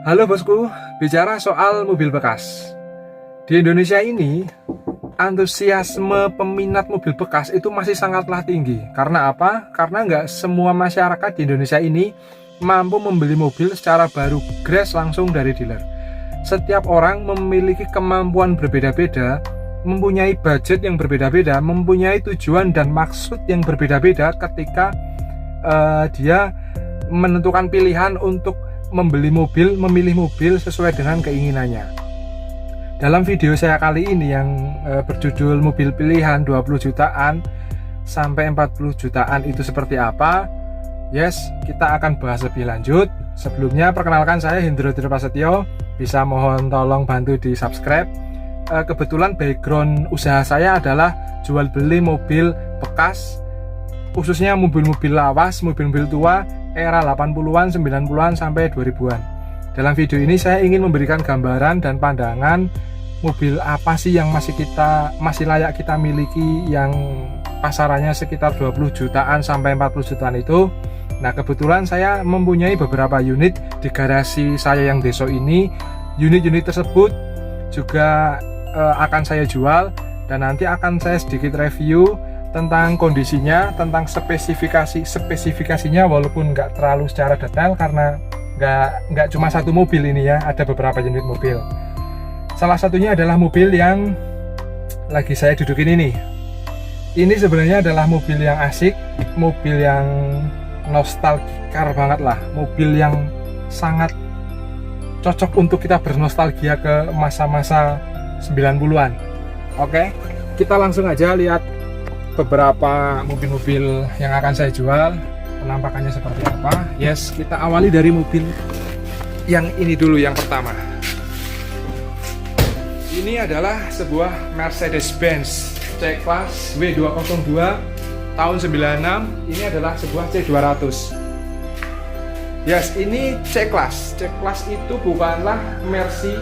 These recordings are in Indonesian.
Halo bosku, bicara soal mobil bekas. Di Indonesia ini, antusiasme peminat mobil bekas itu masih sangatlah tinggi. Karena apa? Karena nggak semua masyarakat di Indonesia ini mampu membeli mobil secara baru gres langsung dari dealer. Setiap orang memiliki kemampuan berbeda-beda, mempunyai budget yang berbeda-beda, mempunyai tujuan dan maksud yang berbeda-beda ketika dia menentukan pilihan untuk memilih mobil sesuai dengan keinginannya. Dalam video saya kali ini yang berjudul mobil pilihan 20 jutaan sampai 40 jutaan itu seperti apa? Yes, kita akan bahas lebih lanjut. Sebelumnya perkenalkan saya Hendro Prasetyo, bisa mohon tolong bantu di subscribe. Kebetulan background usaha saya adalah jual beli mobil bekas, khususnya mobil-mobil lawas, mobil-mobil tua era 80-an, 90-an sampai 2000-an. Dalam video ini saya ingin memberikan gambaran dan pandangan mobil apa sih yang masih layak kita miliki, yang pasarannya sekitar 20 jutaan sampai 40 jutaan itu. Nah, kebetulan saya mempunyai beberapa unit di garasi saya yang deso ini. Unit-unit tersebut juga akan saya jual dan nanti akan saya sedikit review tentang kondisinya, tentang spesifikasinya, walaupun nggak terlalu secara detail karena nggak cuma satu mobil ini ya, ada beberapa unit mobil. Salah satunya adalah mobil yang lagi saya dudukin ini. Ini sebenarnya adalah mobil yang asik, mobil yang nostalgikar banget lah, mobil yang sangat cocok untuk kita bernostalgia ke masa-masa 90-an. Oke, kita langsung aja lihat beberapa mobil-mobil yang akan saya jual, penampakannya seperti apa. Yes, kita awali dari mobil yang ini dulu, yang pertama. Ini adalah sebuah Mercedes-Benz C-Class W202 tahun 96. Ini adalah sebuah C200. Yes, ini C-Class. C-Class itu bukanlah Mercy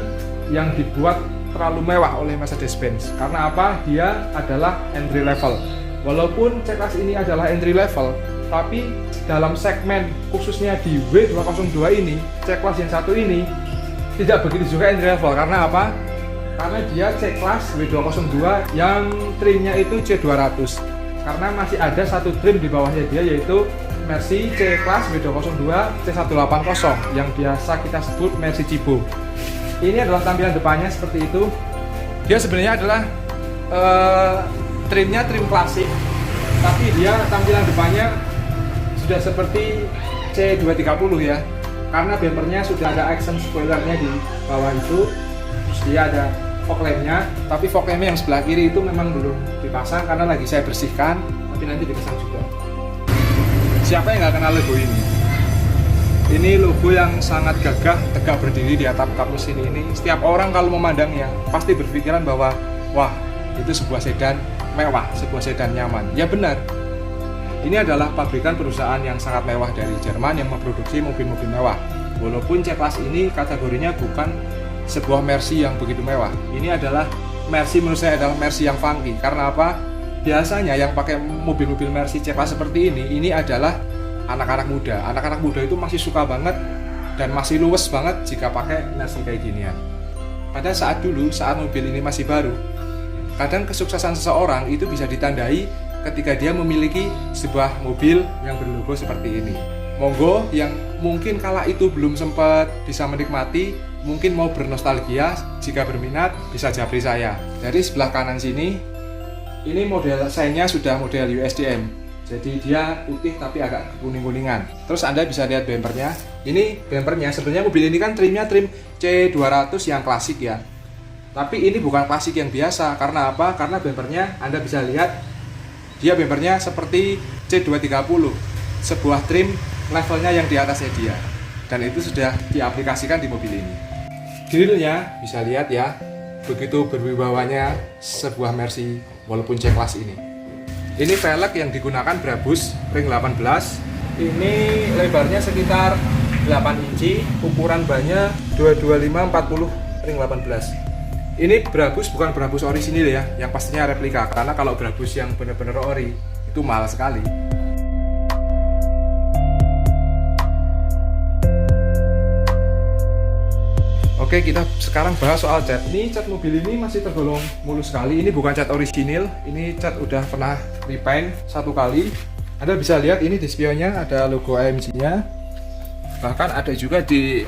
yang dibuat terlalu mewah oleh Mercedes-Benz. Karena apa? Dia adalah entry level. Walaupun C-Class ini adalah entry level, tapi dalam segmen khususnya di W202 ini, C-Class yang satu ini tidak begitu juga entry level. Karena apa? Karena dia C-Class W202 yang trimnya itu C200. Karena masih ada satu trim di bawahnya dia, yaitu Mercy C-Class W202 C180 yang biasa kita sebut Mercy Cibo. Ini adalah tampilan depannya seperti itu. Dia sebenarnya adalah trimnya trim klasik, tapi dia tampilan depannya sudah seperti C230 ya, karena bumpernya sudah ada action spoilernya di bawah itu. Terus dia ada fog lampnya, tapi fog lampnya yang sebelah kiri itu memang belum dipasang karena lagi saya bersihkan, tapi nanti dipasang juga. Siapa yang nggak kenal logo ini? Ini logo yang sangat gagah, tegak berdiri di atap mesin ini. Setiap orang kalau memandangnya pasti berpikiran bahwa wah, itu sebuah sedan mewah, sebuah sedan nyaman. Ya benar, ini adalah pabrikan perusahaan yang sangat mewah dari Jerman yang memproduksi mobil-mobil mewah. Walaupun C-Class ini kategorinya bukan sebuah Mercy yang begitu mewah. Ini adalah Mercy, menurut saya adalah Mercy yang funky. Karena apa? Biasanya yang pakai mobil-mobil Mercy C-Class seperti ini adalah anak-anak muda. Anak-anak muda itu masih suka banget dan masih luwes banget jika pakai Mercy kayak ginian. Pada saat dulu, saat mobil ini masih baru, kadang kesuksesan seseorang itu bisa ditandai ketika dia memiliki sebuah mobil yang berlogo seperti ini. Monggo yang mungkin kala itu belum sempat bisa menikmati, mungkin mau bernostalgia, jika berminat bisa japri saya. Dari sebelah kanan sini, ini model sign-nya sudah model USDM. Jadi dia putih tapi agak kuning-kuningan. Terus Anda bisa lihat bumpernya. Ini bumpernya, sebenarnya mobil ini kan trimnya trim C200 yang klasik ya. Tapi ini bukan klasik yang biasa. Karena apa? Karena bumpernya Anda bisa lihat, dia bumpernya seperti C230, sebuah trim levelnya yang di atasnya dia. Dan itu sudah diaplikasikan di mobil ini. Grillnya bisa lihat ya, begitu berwibawanya sebuah Mercy walaupun C-Class ini. Ini velg yang digunakan Brabus ring 18. Ini lebarnya sekitar 8 inci, ukuran bannya 225/40 ring 18. Ini Brabus bukan Brabus orisinil ya, yang pastinya replika. Karena kalau Brabus yang benar-benar ori itu mahal sekali. Oke, kita sekarang bahas soal cat. Ini cat mobil ini masih tergolong mulus sekali. Ini bukan cat orisinil, ini cat udah pernah repaint 1 kali. Anda bisa lihat ini di spionnya ada logo AMG-nya. Bahkan ada juga di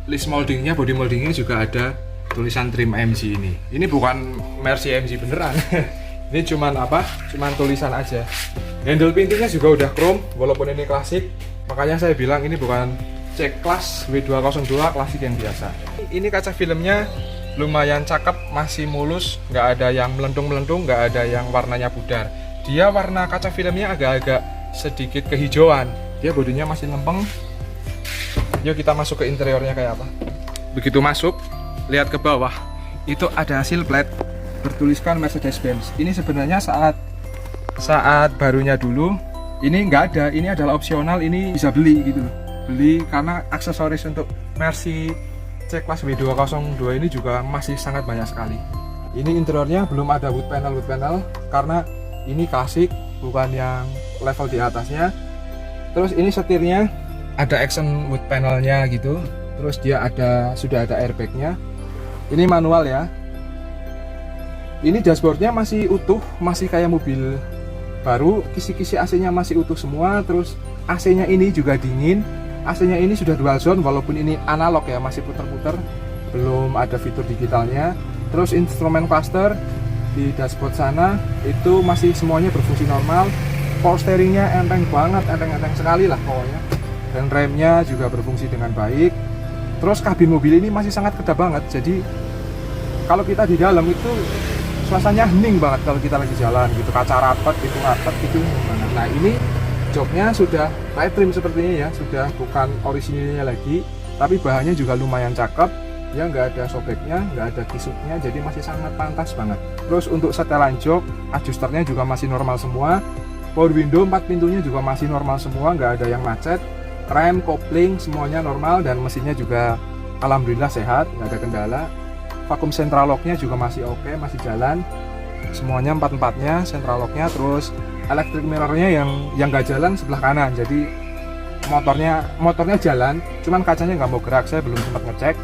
list moldingnya, body moldingnya juga ada tulisan trim AMG ini. Ini bukan Mercy AMG beneran. Ini cuman apa? Cuman tulisan aja. Handle pintunya juga udah chrome, walaupun ini klasik. Makanya saya bilang ini bukan C-Class W202 klasik yang biasa. Ini kaca filmnya lumayan cakep, masih mulus, nggak ada yang melendung-melendung, nggak ada yang warnanya pudar. Dia warna kaca filmnya agak-agak sedikit kehijauan. Dia bodinya masih lempeng. Yuk kita masuk ke interiornya kayak apa. Begitu masuk, lihat ke bawah, itu ada hasil plate bertuliskan Mercedes-Benz. Ini sebenarnya saat barunya dulu ini nggak ada, ini adalah opsional, ini bisa beli gitu loh. Beli karena aksesoris untuk Mercy C-Class W202 ini juga masih sangat banyak sekali. Ini interiornya belum ada wood panel karena ini klasik, bukan yang level di atasnya. Terus ini setirnya ada action wood panelnya gitu. Terus dia sudah ada airbagnya. Ini manual ya. Ini dashboardnya masih utuh, masih kayak mobil baru. Kisi-kisi AC-nya masih utuh semua. Terus AC-nya ini juga dingin. AC-nya ini sudah dual zone, walaupun ini analog ya, masih puter-puter, belum ada fitur digitalnya. Terus instrumen cluster di dashboard sana itu masih semuanya berfungsi normal. Power steeringnya enteng banget, enteng sekali lah pokoknya. Dan remnya juga berfungsi dengan baik. Terus kabin mobil ini masih sangat kedap banget, jadi kalau kita di dalam itu suasananya hening banget kalau kita lagi jalan gitu, kaca rapat gitu banget. Nah ini joknya sudah light trim sepertinya ya, sudah bukan orisinilnya lagi, tapi bahannya juga lumayan cakep ya, nggak ada sobeknya, nggak ada kisuknya, jadi masih sangat pantas banget. Terus untuk setelan jok, adjusternya juga masih normal semua. Power window 4 pintunya juga masih normal semua, nggak ada yang macet. Rem, kopling semuanya normal, dan mesinnya juga alhamdulillah sehat, nggak ada kendala. Vakum central locknya juga masih oke, masih jalan semuanya, 4-4-nya central locknya. Terus electric mirrornya yang nggak jalan sebelah kanan, jadi motornya jalan, cuman kacanya nggak mau gerak, saya belum sempat ngecek.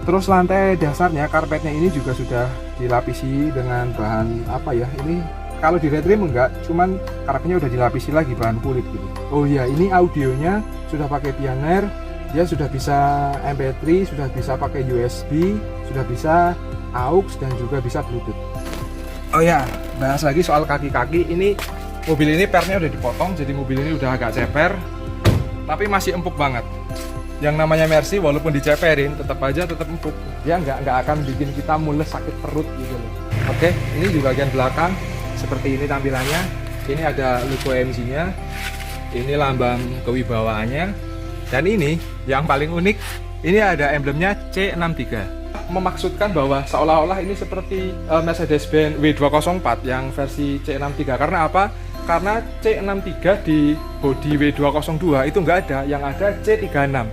Terus lantai dasarnya, karpetnya ini juga sudah dilapisi dengan bahan apa ya, ini kalau di retrim enggak, cuman karpetnya udah dilapisi lagi bahan kulit gitu. Oh iya, ini audionya sudah pakai Pioneer, dia sudah bisa MP3, sudah bisa pakai USB, sudah bisa AUX, dan juga bisa Bluetooth. Oh ya, bahas lagi soal kaki-kaki. Ini mobil ini pernya udah dipotong, jadi mobil ini udah agak ceper, tapi masih empuk banget. Yang namanya Mercy walaupun diceperin tetap empuk. Dia nggak akan bikin kita mules sakit perut gitu loh. Oke, ini di bagian belakang seperti ini tampilannya. Ini ada logo AMG-nya, ini lambang kewibawaannya, dan ini yang paling unik, ini ada emblemnya C63. Memaksudkan bahwa seolah-olah ini seperti Mercedes-Benz W204 yang versi C63. Karena apa? Karena C63 di bodi W202 itu nggak ada, yang ada C36.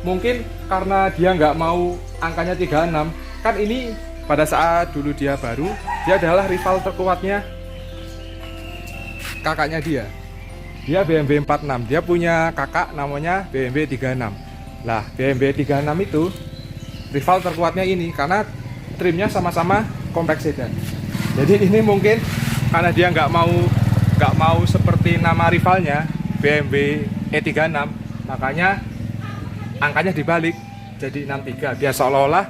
Mungkin karena dia nggak mau angkanya 36, kan ini pada saat dulu dia baru, dia adalah rival terkuatnya kakaknya dia BMW 46, dia punya kakak namanya BMW 36. Lah BMW 36 itu rival terkuatnya ini karena trimnya sama-sama compact sedan. Jadi ini mungkin karena dia nggak mau seperti nama rivalnya BMW E36, makanya angkanya dibalik jadi 63, biar seolah-olah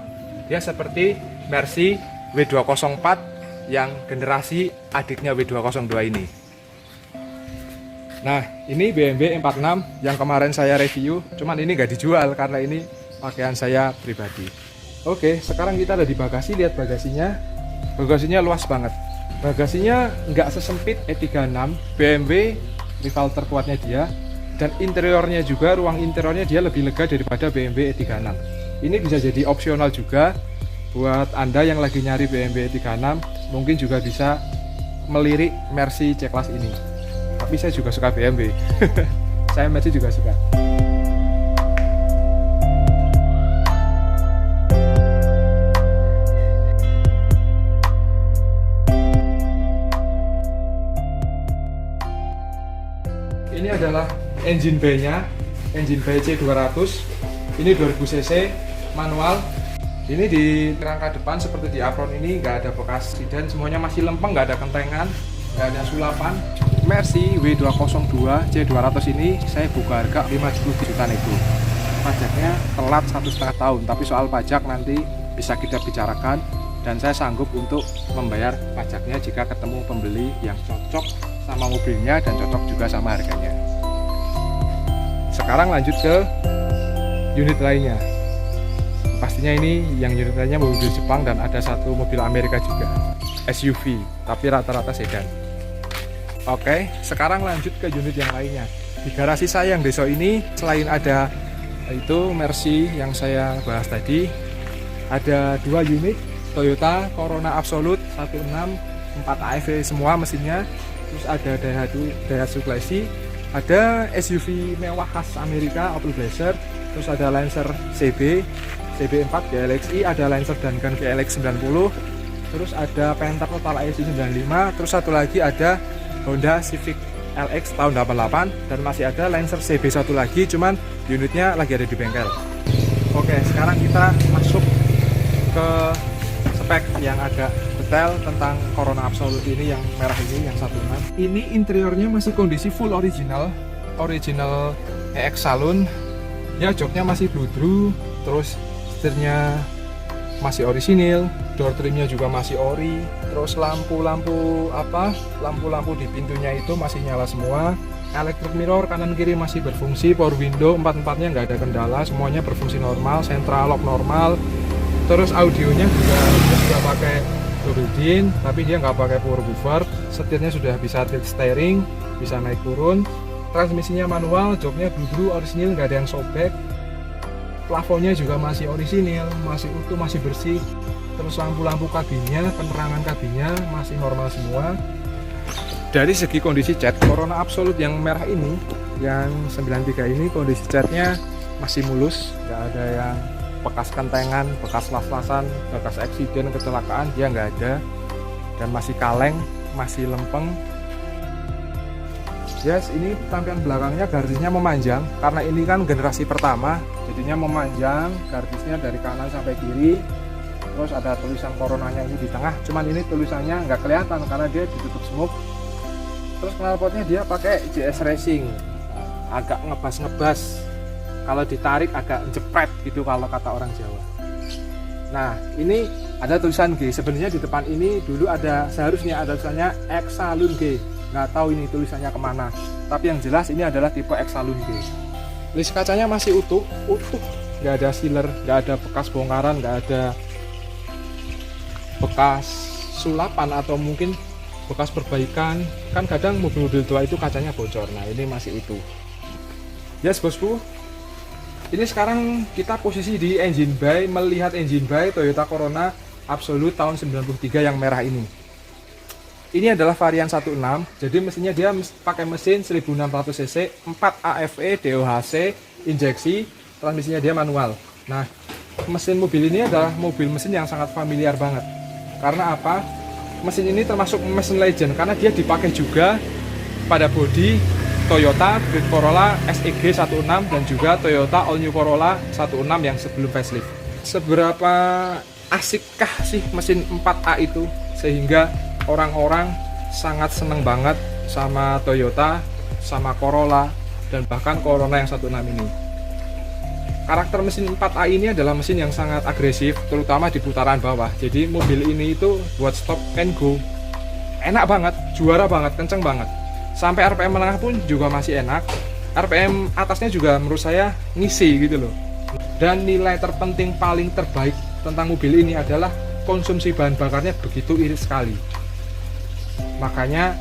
dia seperti Mercy W204 yang generasi adiknya W202 ini. Nah, ini BMW 46 yang kemarin saya review, cuman ini nggak dijual karena ini pakaian saya pribadi. Oke, sekarang kita ada di bagasi. Lihat bagasinya. Bagasinya luas banget. Bagasinya nggak sesempit E36, BMW rival terkuatnya dia. Dan interiornya juga, ruang interiornya dia lebih lega daripada BMW E36. Ini bisa jadi opsional juga buat Anda yang lagi nyari BMW E36, mungkin juga bisa melirik Mercy C-Class ini. Tapi saya juga suka BMW. Saya Mercy juga suka. Ini adalah engine bay-nya, engine bay C200. Ini 2000 cc manual. Ini di rangka depan seperti di apron ini nggak ada bekas siden, semuanya masih lempeng, nggak ada kentengan, nggak ada sulapan. Mercy W202 C200 ini saya buka harga 50 juta nego. Pajaknya telat 1,5 tahun, tapi soal pajak nanti bisa kita bicarakan dan saya sanggup untuk membayar pajaknya jika ketemu pembeli yang cocok sama mobilnya dan cocok juga sama harganya. Sekarang lanjut ke unit lainnya. Pastinya ini yang unit lainnya mobil Jepang dan ada satu mobil Amerika juga, SUV, tapi rata-rata sedan. Oke, sekarang lanjut ke unit yang lainnya. Di garasi saya yang Deso ini, selain ada itu Mercy yang saya bahas tadi, ada 2 unit Toyota Corona Absolute 16 4 AEV semua mesinnya. Terus ada Daihatsu Classy, ada SUV mewah khas Amerika Opel Blazer, terus ada Lancer CB4 GLXi, ada Lancer Duncan GLX 90, terus ada Panther Total IC 95, terus satu lagi ada Honda Civic LX tahun 88, dan masih ada Lancer CB satu lagi, cuman unitnya lagi ada di bengkel. Oke, sekarang kita masuk ke spek yang agak detail tentang Corona Absolute ini, yang merah ini, yang 16. Ini interiornya masih kondisi full original EX Saloon ya, joknya masih bludru, terus setirnya masih orisinil, door trimnya juga masih ori, terus lampu-lampu di pintunya itu masih nyala semua, electric mirror kanan kiri masih berfungsi, power window 4-4-nya nggak ada kendala, semuanya berfungsi normal, central lock normal, terus audionya juga sudah pakai double din, tapi dia nggak pakai power buffer, setirnya sudah bisa tilt steering, bisa naik turun, transmisinya manual, joknya blue orisinil, nggak ada yang sobek, plafonnya juga masih orisinil, masih utuh, masih bersih, terus lampu-lampu kabinnya, penerangan kabinnya masih normal semua. Dari segi kondisi cat, Corona Absolute yang merah ini, yang 93 ini, kondisi catnya masih mulus, nggak ada yang bekas kentengan, bekas las-lasan, bekas eksiden, kecelakaan, dia nggak ada, dan masih kaleng, masih lempeng. Yes, ini tampilan belakangnya garisnya memanjang, karena ini kan generasi pertama, jadinya memanjang, garisnya dari kanan sampai kiri. Terus ada tulisan Coronanya ini di tengah, cuman ini tulisannya nggak kelihatan karena dia ditutup smoke. Terus knalpotnya dia pakai JS Racing, agak ngebas-ngebas, kalau ditarik agak jepret gitu kalau kata orang Jawa. Nah, ini ada tulisan G, sebenarnya di depan ini dulu seharusnya ada tulisannya EX Saloon G. Nggak tahu ini tulisannya kemana, tapi yang jelas ini adalah tipe EX Saloon G. List kacanya masih utuh, nggak ada sealer, nggak ada bekas bongkaran, nggak ada bekas sulapan atau mungkin bekas perbaikan. Kan kadang mobil-mobil tua itu kacanya bocor, nah ini masih utuh. Yes bosku, ini sekarang kita posisi di engine bay, melihat engine bay Toyota Corona Absolute tahun 93 yang merah ini. Ini adalah varian 16, jadi mesinnya dia pakai mesin 1600 cc, 4 AFE, DOHC, injeksi, transmisinya dia manual. Nah, mesin mobil ini adalah mesin yang sangat familiar banget. Karena apa? Mesin ini termasuk mesin legend, karena dia dipakai juga pada bodi Toyota Grand Corolla SEG 16 dan juga Toyota All New Corolla 16 yang sebelum facelift. Seberapa asikkah sih mesin 4A itu, sehingga orang-orang sangat seneng banget sama Toyota, sama Corolla, dan bahkan Corona yang 16 ini. Karakter mesin 4A ini adalah mesin yang sangat agresif, terutama di putaran bawah. Jadi mobil ini itu buat stop and go enak banget, juara banget, kenceng banget. Sampai RPM menengah pun juga masih enak. RPM atasnya juga menurut saya ngisi gitu loh. Dan nilai terpenting paling terbaik tentang mobil ini adalah konsumsi bahan bakarnya begitu irit sekali. Makanya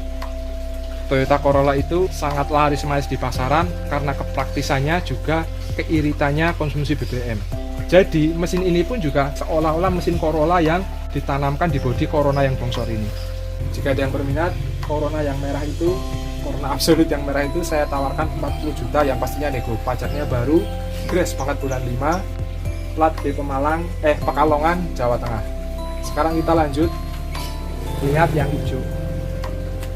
Toyota Corolla itu sangat laris manis di pasaran karena kepraktisannya juga keiritannya konsumsi BBM. Jadi mesin ini pun juga seolah-olah mesin Corolla yang ditanamkan di bodi Corona yang bongsor ini. Jika ada yang berminat, Corona yang merah itu, Corona Absolute yang merah itu saya tawarkan 40 juta yang pastinya nego. Pajaknya baru, grace banget bulan 5, plat di Pekalongan, Jawa Tengah. Sekarang kita lanjut lihat yang hijau.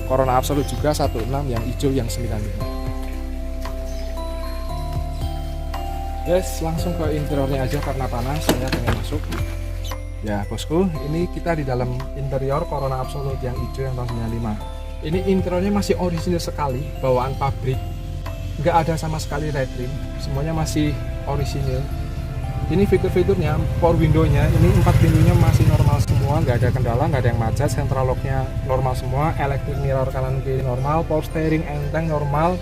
Corona Absolute juga 16 yang hijau yang 95. Yes, langsung ke interiornya aja karena panas, saya pengen masuk. Ya bosku, ini kita di dalam interior Corona Absolute yang hijau yang tahun 95. Ini interiornya masih orisinil sekali, bawaan pabrik, nggak ada sama sekali retrim, semuanya masih orisinil. Ini fitur-fiturnya, power window-nya, ini 4 pintunya masih normal semua, nggak ada kendala, nggak ada yang macet, central lock-nya normal semua, electric mirror kanan kiri normal, power steering enteng normal,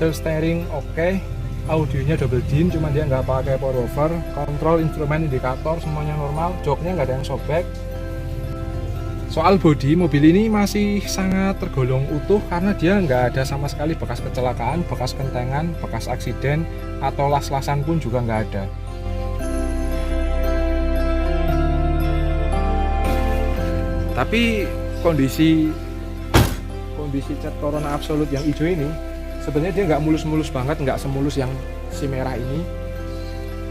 tilt steering oke. Audionya double din, cuma dia nggak pakai power over, kontrol instrumen indikator semuanya normal, joknya nggak ada yang sobek. Soal bodi, mobil ini masih sangat tergolong utuh karena dia nggak ada sama sekali bekas kecelakaan, bekas kentengan, bekas aksiden, atau las-lasan pun juga nggak ada. Tapi kondisi cat Corona Absolute yang hijau ini sebenarnya dia nggak mulus-mulus banget, nggak semulus yang si merah ini.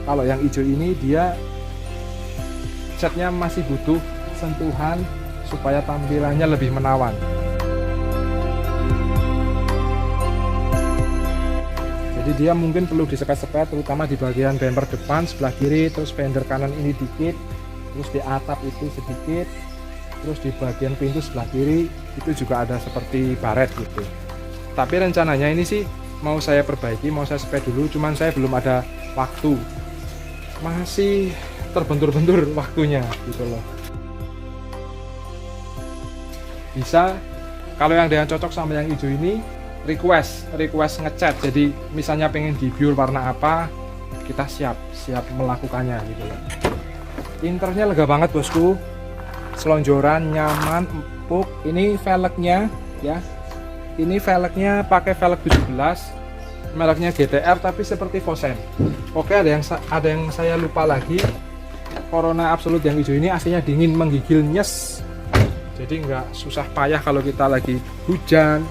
Kalau yang hijau ini dia catnya masih butuh sentuhan supaya tampilannya lebih menawan. Jadi dia mungkin perlu disepet-sepet, terutama di bagian bumper depan sebelah kiri, terus fender kanan ini dikit, terus di atap itu sedikit, terus di bagian pintu sebelah kiri itu juga ada seperti baret gitu. Tapi rencananya ini sih mau saya perbaiki, mau saya spray dulu, cuman saya belum ada waktu, masih terbentur-bentur waktunya gitu loh. Bisa kalau yang dengan cocok sama yang hijau ini request ngecat, jadi misalnya pengen di biur warna apa, kita siap melakukannya gitu loh. Interiornya lega banget bosku, selonjoran nyaman, empuk. Ini velgnya ya, ini velgnya pakai velg 17, mereknya GTR tapi seperti Vosen. Oke, ada yang saya lupa lagi, Corona Absolute yang hijau ini AC-nya dingin, menggigil, nyes. Jadi nggak susah payah kalau kita lagi hujan,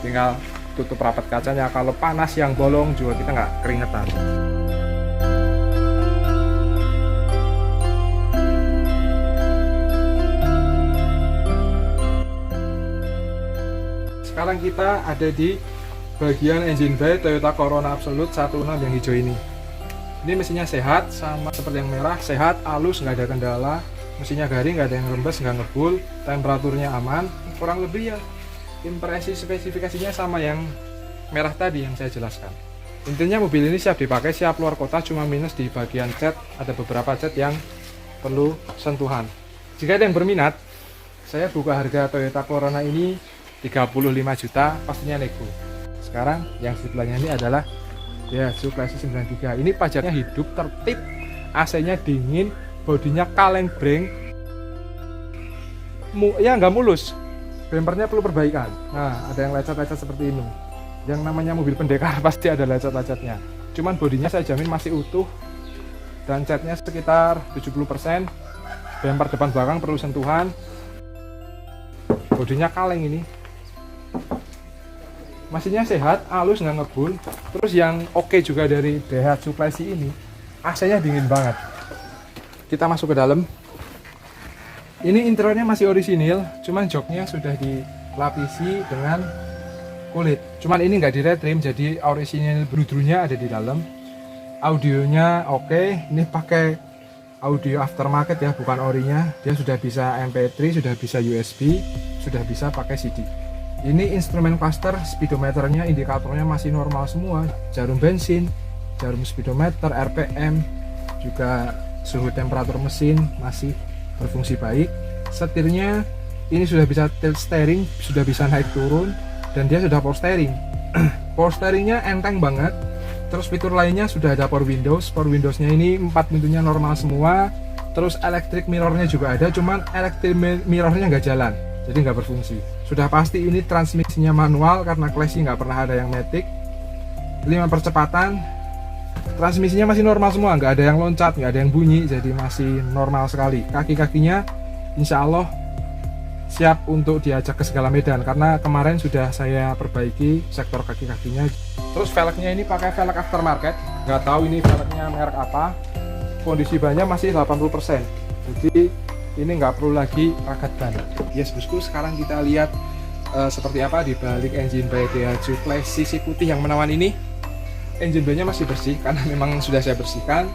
tinggal tutup rapat kacanya. Kalau panas yang bolong juga kita nggak keringetan. Sekarang kita ada di bagian engine bay Toyota Corona Absolute 16 yang hijau ini. Ini mesinnya sehat, sama seperti yang merah, sehat, halus, nggak ada kendala. Mesinnya garing, nggak ada yang rembes, nggak ngebul, temperaturnya aman. Kurang lebih ya impresi spesifikasinya sama yang merah tadi yang saya jelaskan. Intinya mobil ini siap dipakai, siap luar kota, cuma minus di bagian cat, ada beberapa cat yang perlu sentuhan. Jika ada yang berminat, saya buka harga Toyota Corona ini 35 juta, pastinya nego. Sekarang yang sebelahnya ini adalah ya Classic 93. Ini pajaknya hidup, tertib, AC-nya dingin, bodinya kaleng breng, ya nggak mulus, bempernya perlu perbaikan. Nah, ada yang lecet-lecet seperti ini. Yang namanya mobil pendekar pasti ada lecet-lecetnya. Cuman bodinya saya jamin masih utuh, dan catnya sekitar 70%. Bemper depan belakang perlu sentuhan, bodinya kaleng ini. Mesinnya sehat, halus, nggak ngebul. Terus yang oke juga dari Daihatsu Classic ini, AC-nya dingin banget. Kita masuk ke dalam. Ini interiornya masih orisinil, cuman joknya sudah dilapisi dengan kulit. Cuman ini nggak di-retrim, jadi orisinil brudrunya ada di dalam. Audionya oke, ini pakai audio aftermarket ya, bukan orinya. Dia sudah bisa MP3, sudah bisa USB, sudah bisa pakai CD. Ini instrumen cluster, speedometernya, indikatornya masih normal semua. Jarum bensin, jarum speedometer, RPM, juga suhu temperatur mesin masih berfungsi baik. Setirnya ini sudah bisa tilt steering, sudah bisa naik turun, dan dia sudah power steering. Power steeringnya enteng banget. Terus fitur lainnya sudah ada power windows. Power windowsnya ini 4 pintunya normal semua. Terus electric mirrornya juga ada, cuman electric mirrornya nggak jalan, jadi nggak berfungsi. Sudah pasti ini transmisinya manual karena Classic nggak pernah ada yang matic. 5 percepatan. Transmisinya masih normal semua, nggak ada yang loncat, nggak ada yang bunyi, jadi masih normal sekali. Kaki-kakinya insya Allah siap untuk diajak ke segala medan, karena kemarin sudah saya perbaiki sektor kaki-kakinya. Terus velgnya ini pakai velg aftermarket, nggak tahu ini velgnya merek apa. Kondisi bannya masih 80%, jadi ini nggak perlu lagi ragat ban. Yes bosku, sekarang kita lihat seperti apa di balik engine bay Daihatsu Classic putih yang menawan ini. engine bay-nya masih bersih karena memang sudah saya bersihkan.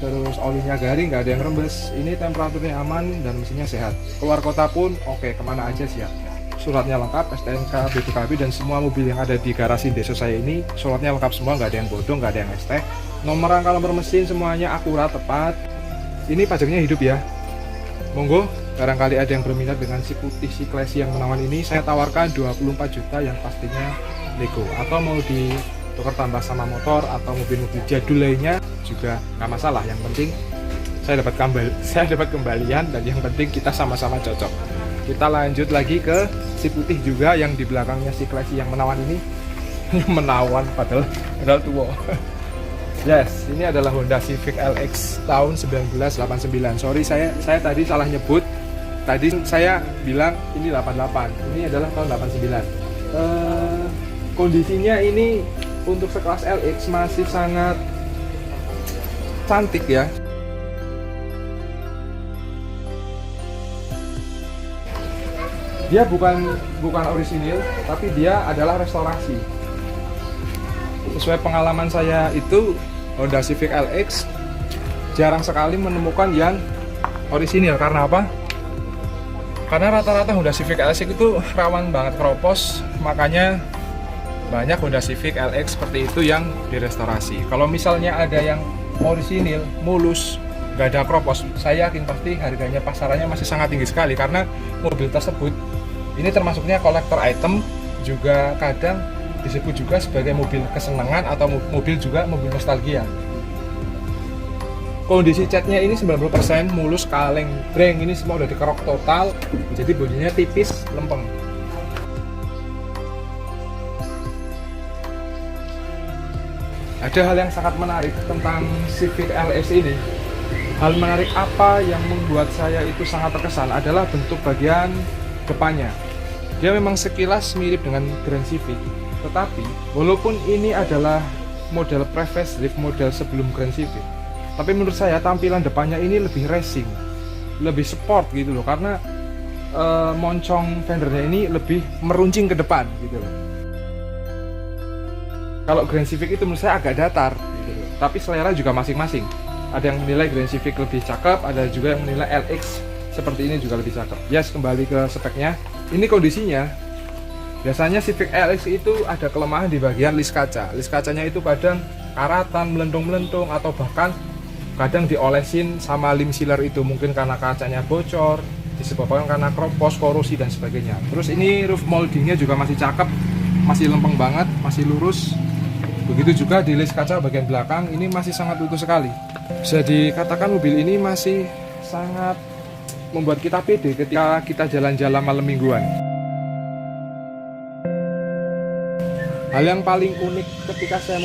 Terus olinya garing, nggak ada yang rembes. Ini temperaturnya aman dan mesinnya sehat. Keluar kota pun oke, kemana aja siap. Suratnya lengkap, STNK, BPKB, dan semua mobil yang ada di garasi desa saya ini suratnya lengkap semua, nggak ada yang bodong, nggak ada yang ST. Nomor rangka, nomor mesin semuanya akurat, tepat. Ini pajaknya hidup ya. Monggo, barangkali ada yang berminat dengan si putih, si classy yang menawan ini, saya tawarkan 24 juta yang pastinya Lego. Atau mau ditukar tambah sama motor atau mobil-mobil jadul lainnya juga nggak masalah. Yang penting saya dapat kembalian, dan yang penting kita sama-sama cocok. Kita lanjut lagi ke si putih juga yang di belakangnya si classy yang menawan ini. Menawan padahal tua. Yes, ini adalah Honda Civic LX tahun 1989. Sorry, saya tadi salah nyebut. Tadi saya bilang ini 88. Ini adalah tahun 89. Kondisinya ini untuk sekelas LX masih sangat cantik ya. Dia bukan orisinil, tapi dia adalah restorasi. Sesuai pengalaman saya itu, Honda Civic LX jarang sekali menemukan yang orisinil. Karena apa? Karena rata-rata Honda Civic LX itu rawan banget keropos, makanya banyak Honda Civic LX seperti itu yang direstorasi. Kalau misalnya ada yang orisinil, mulus, nggak ada keropos, saya yakin pasti harganya pasarannya masih sangat tinggi sekali, karena mobil tersebut ini termasuknya kolektor item, juga kadang disebut juga sebagai mobil kesenangan atau mobil mobil nostalgia. Kondisi catnya ini 90% mulus, kaleng, breng ini semua udah dikerok total, jadi bodinya tipis, lempeng. Ada hal yang sangat menarik tentang Civic LX ini. Hal menarik apa yang membuat saya itu sangat terkesan adalah bentuk bagian depannya. Dia memang sekilas mirip dengan Grand Civic, tetapi walaupun ini adalah model pre-facelift, model sebelum Grand Civic, tapi menurut saya tampilan depannya ini lebih racing, lebih sport gitu loh, karena moncong fendernya ini lebih meruncing ke depan gitu loh. Kalau Grand Civic itu menurut saya agak datar gitu loh, tapi selera juga masing-masing. Ada yang menilai Grand Civic lebih cakep, ada juga yang menilai LX seperti ini juga lebih cakep. Yes, kembali ke speknya. Ini kondisinya, biasanya Civic LX itu ada kelemahan di bagian lis kaca. Lis kacanya itu kadang karatan, melentung-melentung, atau bahkan kadang diolesin sama lim sealer itu, mungkin karena kacanya bocor, disebabkan karena keropos, korosi, dan sebagainya. Terus ini roof moldingnya juga masih cakep, masih lempeng banget, masih lurus. Begitu juga di lis kaca bagian belakang, ini masih sangat utuh sekali. Bisa dikatakan mobil ini masih sangat membuat kita pede ketika kita jalan-jalan malam mingguan. Hal yang paling unik ketika saya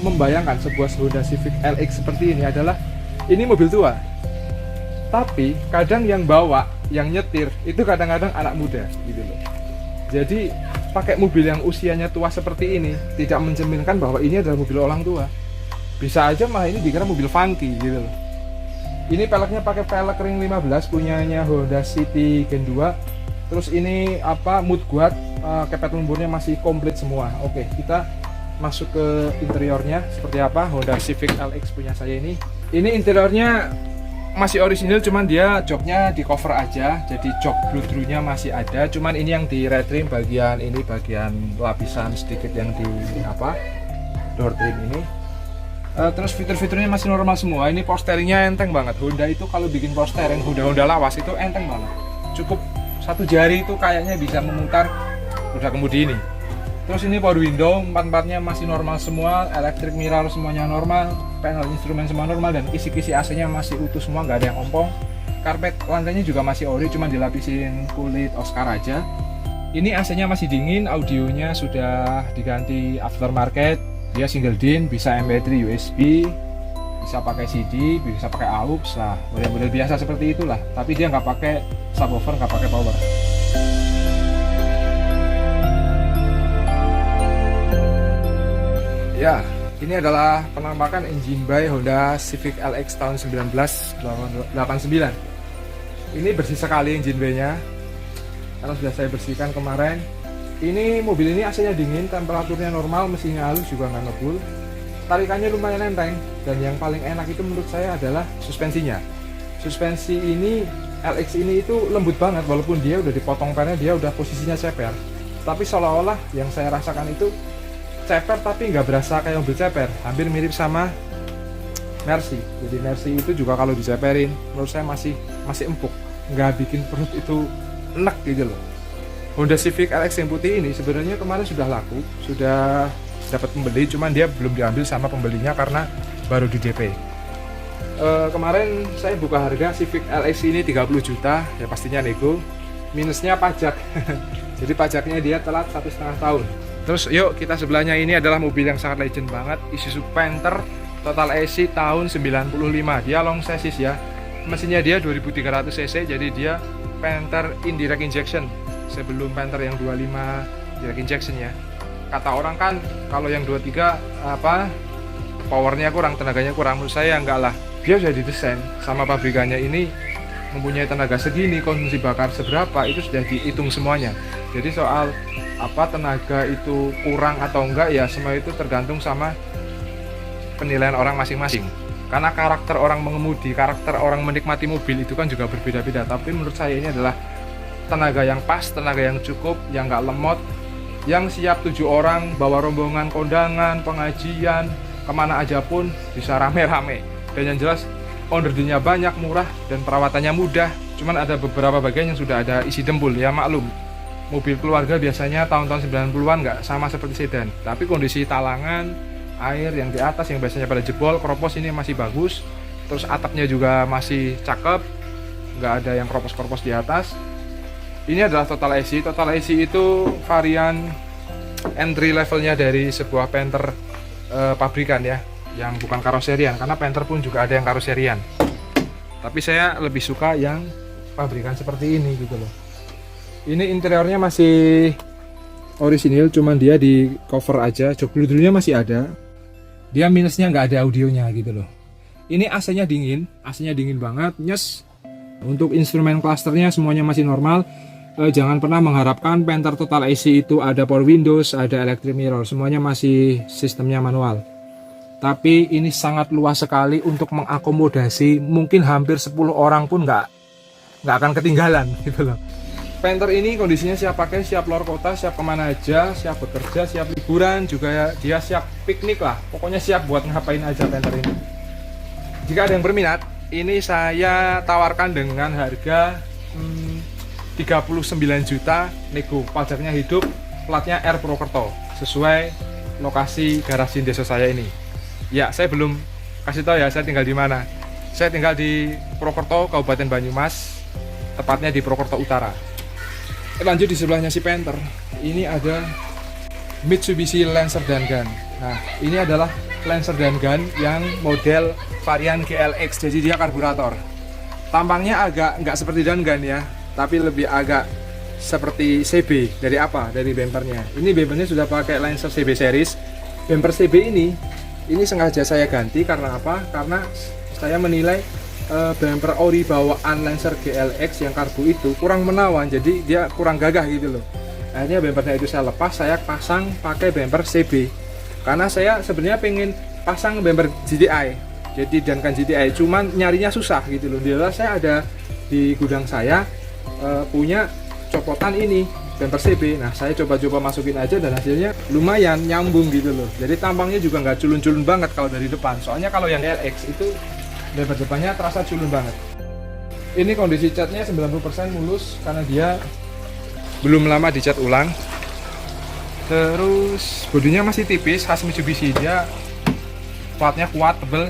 membayangkan sebuah Honda Civic LX seperti ini adalah ini mobil tua, tapi kadang yang bawa, yang nyetir itu kadang-kadang anak muda gitu loh. Jadi pakai mobil yang usianya tua seperti ini tidak mencerminkan bahwa ini adalah mobil orang tua. Bisa aja malah ini dikira mobil funky gitu loh. Ini peleknya pakai pelek ring 15 punyanya Honda City Gen 2. Terus ini mood guard, kepet lumpurnya masih komplit semua. Oke, kita masuk ke interiornya seperti apa Honda Civic LX punya saya ini. Ini interiornya masih orisinil, cuman dia joknya di cover aja, jadi jok bludrunya masih ada. Cuman ini yang di retrim bagian ini, bagian lapisan sedikit yang di door trim ini. Terus fitur-fiturnya masih normal semua. Ini power steeringnya enteng banget. Honda itu kalau bikin power steering, Honda lawas itu enteng banget. Cukup satu jari itu kayaknya bisa memutar roda kemudi ini. Terus ini power window, empat-empatnya masih normal semua. Electric mirror semuanya normal. Panel instrumen semua normal, dan kisi-kisi AC-nya masih utuh semua, nggak ada yang ompong. Karpet lantainya juga masih ori, cuma dilapisin kulit Oscar aja. Ini AC-nya masih dingin, audionya sudah diganti aftermarket. Dia single DIN, bisa MP3 USB, bisa pakai CD, bisa pakai AUX, lah model-model biasa seperti itulah. Tapi dia nggak pakai subwoofer, nggak pakai power. Ya, ini adalah penampakan engine bay Honda Civic LX tahun 1989. Ini bersih sekali engine bay-nya, karena sudah saya bersihkan kemarin. Ini mobil ini AC-nya dingin, temperaturnya normal, mesinnya halus juga nggak ngebul. tarikannya lumayan enteng, dan yang paling enak itu menurut saya adalah suspensinya. Suspensi ini LX ini itu lembut banget, walaupun dia udah dipotong pennya, dia udah posisinya ceper, tapi seolah-olah yang saya rasakan itu ceper tapi nggak berasa kayak mobil ceper, hampir mirip sama Mercy. Jadi Mercy itu juga kalau diceperin menurut saya masih empuk, nggak bikin perut itu enak gitu loh. Honda Civic LX yang putih ini sebenarnya kemarin sudah laku, sudah dapat pembeli, cuman dia belum diambil sama pembelinya karena baru di DP. Kemarin saya buka harga Civic LX ini 30 juta, ya pastinya nego, minusnya pajak. Jadi pajaknya dia telat 1,5 tahun. Terus yuk kita sebelahnya, ini adalah mobil yang sangat legend banget, Isuzu Panther Total AC tahun 95. Dia long chassis ya, mesinnya dia 2300 cc, jadi dia Panther indirect injection sebelum Panther yang 25 direct injection ya. Kata orang kan kalau yang 23 powernya kurang, tenaganya kurang. Menurut saya enggak lah, dia sudah didesain sama pabrikannya ini mempunyai tenaga segini, konsumsi bakar seberapa, itu sudah dihitung semuanya. Jadi soal tenaga itu kurang atau enggak ya, semua itu tergantung sama penilaian orang masing-masing. Karena karakter orang mengemudi, karakter orang menikmati mobil itu kan juga berbeda-beda. Tapi menurut saya ini adalah tenaga yang pas, tenaga yang cukup, yang nggak lemot, yang siap 7 orang bawa rombongan kondangan, pengajian, kemana aja pun bisa rame-rame. Dan yang jelas on-the-nya banyak, murah, dan perawatannya mudah. Cuman ada beberapa bagian yang sudah ada isi dempul, ya maklum. Mobil keluarga biasanya tahun-tahun 90-an nggak sama seperti sedan. Tapi kondisi talangan, air yang di atas yang biasanya pada jebol, keropos ini masih bagus. Terus atapnya juga masih cakep, nggak ada yang keropos-keropos di atas. Ini adalah Total AC. Total AC itu varian entry levelnya dari sebuah Panther pabrikan ya, yang bukan karoserian, karena Panther pun juga ada yang karoserian. Tapi saya lebih suka yang pabrikan seperti ini gitu loh. Ini interiornya masih orisinil, cuman dia di cover aja, jok bludrunya masih ada. Dia minusnya nggak ada audionya gitu loh. Ini AC-nya dingin banget, nyes. Untuk instrumen clusternya semuanya masih normal. Jangan pernah mengharapkan Panther Total AC itu ada power windows, ada electric mirror, semuanya masih sistemnya manual. Tapi ini sangat luas sekali untuk mengakomodasi mungkin hampir 10 orang pun nggak akan ketinggalan gitu loh. Panther ini kondisinya siap pakai, siap luar kota, siap kemana aja, siap bekerja, siap liburan juga ya, dia siap piknik lah. Pokoknya siap buat ngapain aja Panther ini. Jika ada yang berminat, ini saya tawarkan dengan harga 39 juta nego, pajaknya hidup, platnya R Purwokerto, sesuai lokasi garasi desa saya ini. Ya, saya belum kasih tahu ya saya tinggal di mana. Saya tinggal di Purwokerto, Kabupaten Banyumas, tepatnya di Purwokerto Utara. Lanjut di sebelahnya si Panther, ini ada Mitsubishi Lancer Dangan. Nah, ini adalah Lancer Dangan yang model varian GLX, jadi dia karburator. Tampangnya agak nggak seperti Dangan ya, tapi lebih agak seperti CB. Dari apa? Dari bempernya. Ini bempernya sudah pakai Lancer CB series. Bemper CB ini sengaja saya ganti karena apa? Karena saya menilai bumper ori bawaan Lancer GLX yang karbu itu kurang menawan, jadi dia kurang gagah gitu loh. Akhirnya bumpernya itu saya lepas, saya pasang pakai bumper CB. Karena saya sebenarnya pengen pasang bumper GTI, jadi Dangan GTI, cuman nyarinya susah gitu loh. Dia saya ada di gudang saya punya copotan ini bumper CB. Nah, saya coba-coba masukin aja dan hasilnya lumayan nyambung gitu loh. Jadi tampangnya juga nggak culun-culun banget kalau dari depan. Soalnya kalau yang GLX itu bumper depannya terasa culun banget. Ini kondisi catnya 90% mulus karena dia belum lama dicat ulang. Terus bodinya masih tipis, khas Mitsubishi. Dia platnya kuat, tebel,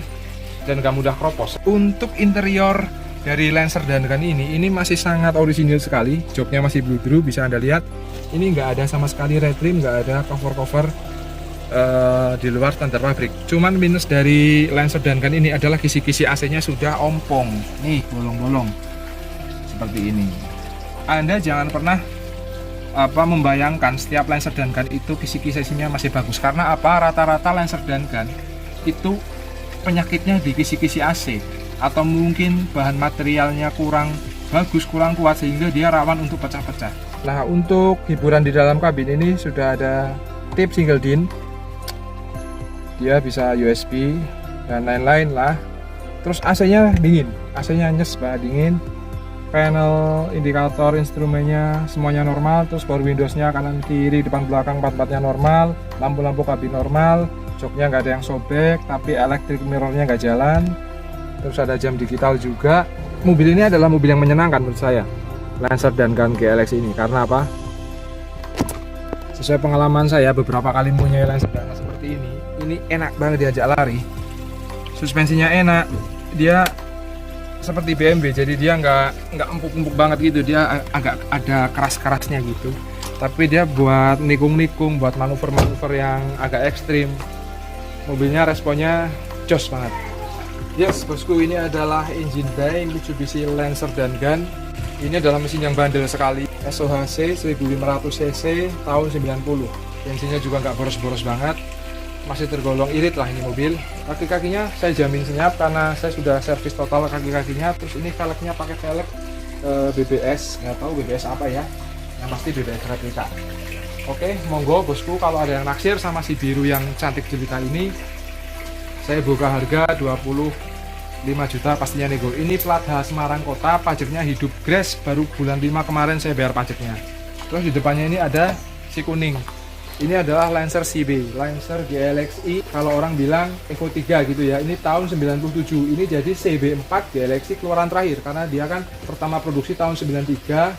dan gak mudah kropos. Untuk interior dari Lancer Dangan ini masih sangat orisinil sekali. Joknya masih bludru, bisa Anda lihat. Ini nggak ada sama sekali red trim, nggak ada cover-cover di luar standar pabrik. Cuman minus dari Lancer Dangan ini adalah kisi-kisi AC-nya sudah ompong. Nih, bolong-bolong seperti ini. Anda jangan pernah membayangkan setiap Lancer Dangan itu kisi-kisi AC-nya masih bagus. Karena apa? Rata-rata Lancer Dangan itu penyakitnya di kisi-kisi AC, atau mungkin bahan materialnya kurang bagus, kurang kuat, sehingga dia rawan untuk pecah-pecah. Nah, untuk hiburan di dalam kabin ini sudah ada tip single din. dia bisa USB dan lain-lain lah. Terus AC-nya dingin, AC-nya nyes banget dingin. Panel indikator instrumennya semuanya normal. Terus power Windows-nya kanan kiri depan belakang empat-empatnya normal. Lampu-lampu kabin normal, joknya nggak ada yang sobek, tapi electric mirror-nya nggak jalan. Terus ada jam digital juga. Mobil ini adalah mobil yang menyenangkan menurut saya, Lancer dan Gun GLX ini. Karena apa? Sesuai pengalaman saya beberapa kali punya Lancer dan Gun seperti ini enak banget diajak lari. Suspensinya enak, dia seperti BMW, jadi dia nggak empuk-empuk banget gitu, dia agak ada keras-kerasnya gitu. Tapi dia buat nikung-nikung, buat manuver-manuver yang agak ekstrim. Mobilnya responnya jos banget. Yes bosku, ini adalah engine bay Mitsubishi Lancer dan Gun. Ini adalah mesin yang bandel sekali, SOHC 1500 cc tahun 90. Bensinnya juga nggak boros-boros banget, masih tergolong irit lah ini mobil. Kaki-kakinya saya jamin senyap karena saya sudah servis total kaki-kakinya. Terus ini velgnya pakai velg BBS, nggak tahu BBS apa ya, yang pasti BBS replika. Oke, monggo bosku, kalau ada yang naksir sama si biru yang cantik jelita ini, saya buka harga 25 juta pastinya nego. Ini plat H Semarang Kota, pajaknya hidup gratis, baru bulan 5 kemarin saya bayar pajaknya. Terus di depannya ini ada si kuning. Ini adalah Lancer CB, Lancer GLXi, kalau orang bilang Evo 3 gitu ya. Ini tahun 97, ini jadi CB4 GLXi keluaran terakhir, karena dia kan pertama produksi tahun 93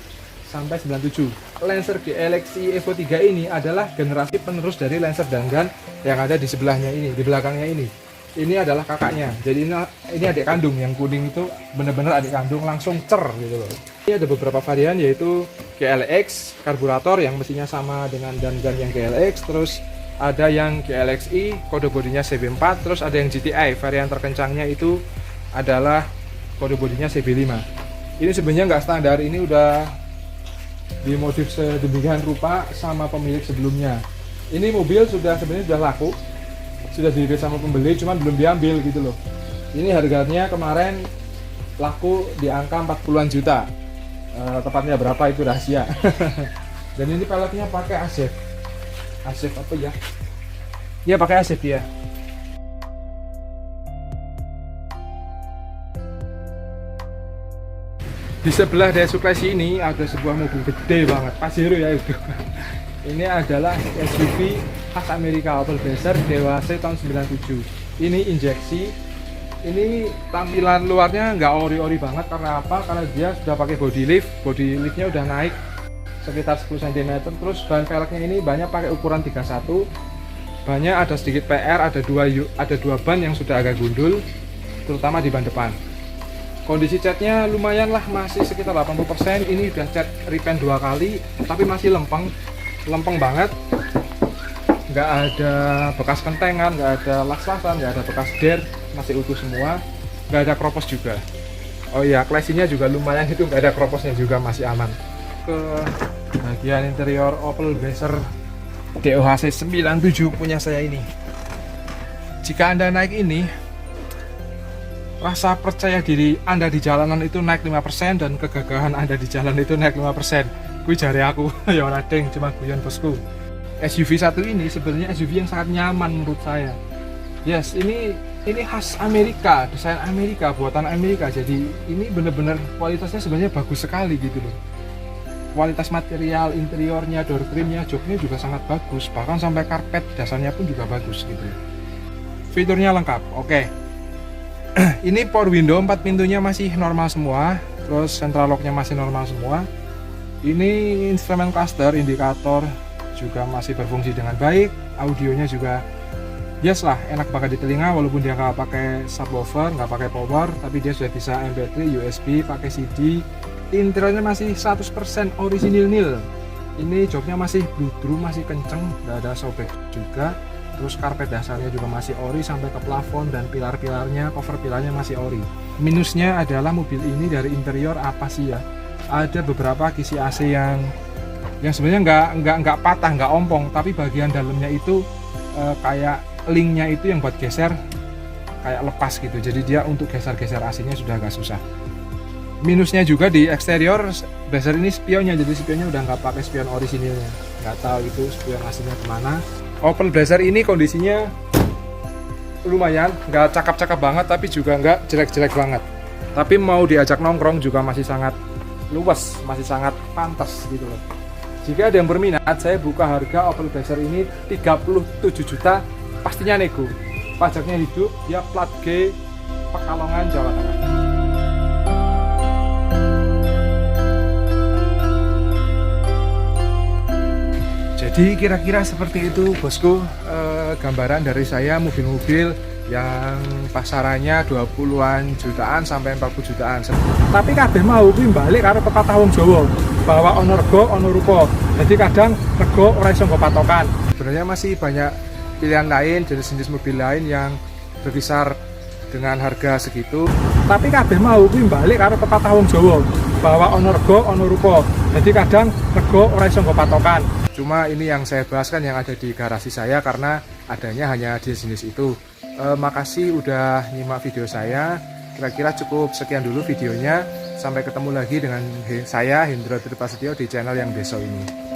sampai 97. Lancer GLXi Evo 3 ini adalah generasi penerus dari Lancer dan Gun yang ada di sebelahnya ini, di belakangnya ini. Ini adalah kakaknya, jadi ini adik kandung. Yang kuning itu bener-bener adik kandung, langsung cer gitu loh. Ini ada beberapa varian, yaitu GLX karburator yang mestinya sama dengan Gun yang GLX. Terus ada yang GLXi, kode bodinya CB4. Terus ada yang GTI, varian terkencangnya itu adalah kode bodinya CB5. Ini sebenarnya nggak standar, ini udah dimodif sedemikian rupa sama pemilik sebelumnya. Ini mobil sebenarnya sudah laku, sudah dilihat sama pembeli, cuman belum diambil gitu loh. Ini harganya kemarin laku di angka 40-an juta. Tepatnya berapa itu rahasia. Dan ini peleknya pakai ASEF. ASEF apa ya? Ya pakai ASEF ya. Di sebelah dari suplesi ini ada sebuah mobil gede banget, Pajero ya itu. Ini adalah SUV khas Amerika, Opel Blazer DWC tahun 97. Ini injeksi. Ini tampilan luarnya nggak ori-ori banget, karena apa? Karena dia sudah pakai body lift. Body liftnya udah naik sekitar 10 cm. Terus ban velgnya ini banyak pakai ukuran 31. Banyak ada sedikit PR, ada dua ban yang sudah agak gundul, terutama di ban depan. Kondisi catnya lumayan lah, masih sekitar 80%. Ini udah cat repaint 2 kali, tapi masih lempeng banget. Nggak ada bekas kentengan, nggak ada las-lasan, nggak ada bekas der, masih utuh semua. Nggak ada kropos juga. Oh iya, klasinya juga lumayan, itu nggak ada kroposnya juga, masih aman. Ke bagian interior Opel Blazer DOHC 97 punya saya ini. Jika Anda naik ini, rasa percaya diri Anda di jalanan itu naik 5%, dan kegagahan Anda di jalan itu naik 5%. Kui jari aku, ya ora deng, cuma guyon bosku. SUV satu ini sebenarnya SUV yang sangat nyaman menurut saya. Yes, ini khas Amerika, desain Amerika, buatan Amerika. Jadi ini bener-bener kualitasnya sebenarnya bagus sekali gitu loh. Kualitas material, interiornya, door trimnya, joknya juga sangat bagus. Bahkan sampai karpet dasarnya pun juga bagus gitu. Fiturnya lengkap, oke. Ini power window 4 pintunya masih normal semua. Terus central locknya masih normal semua. Ini instrumen cluster, indikator juga masih berfungsi dengan baik. Audionya juga yes lah, enak banget di telinga, walaupun dia nggak pakai subwoofer, nggak pakai power, tapi dia sudah bisa MP3, USB, pakai CD. Interiornya masih 100% orisinil nil. Ini joknya masih bludru, masih kenceng, nggak ada sobek juga. Terus karpet dasarnya juga masih ori sampai ke plafon, dan pilar-pilarnya, cover pilarnya masih ori. Minusnya adalah mobil ini dari interior apa sih ya? Ada beberapa kisi AC yang sebenarnya nggak patah, nggak ompong, tapi bagian dalamnya itu kayak linknya itu yang buat geser kayak lepas gitu. Jadi dia untuk geser-geser AC-nya sudah agak susah. Minusnya juga di eksterior Blazer ini spionnya, jadi spionnya udah nggak pakai spion orisinilnya. Nggak tahu itu spion aslinya kemana. Opel Blazer ini kondisinya lumayan, nggak cakep-cakep banget tapi juga nggak jelek-jelek banget. Tapi mau diajak nongkrong juga masih sangat luas, masih sangat pantas gitu loh. Jika ada yang berminat, saya buka harga Opel Blazer ini 37 juta, pastinya nego. Pajaknya hidup, dia plat G, Pekalongan, Jawa Tengah. Jadi kira-kira seperti itu bosku, gambaran dari saya mobil-mobil yang pasarannya 20-an jutaan sampai 40 jutaan. Tapi kabeh mau kuwi balik karo pepatah wong Jawa, bahwa ono rego ono rupa. Jadi kadang rego ora iso nggo patokan. Sebenarnya masih banyak pilihan lain, jenis-jenis mobil lain yang berkisar dengan harga segitu. Tapi kabeh mau kuwi balik karo pepatah wong Jawa, bahwa ono rego ono rupa. Jadi kadang rego ora iso nggo patokan. Cuma ini yang saya bahas kan yang ada di garasi saya karena adanya hanya jenis-jenis itu. Makasih udah nyimak video saya. Kira-kira cukup sekian dulu videonya. Sampai ketemu lagi dengan saya Hendro Triprasetyo di channel yang besok ini.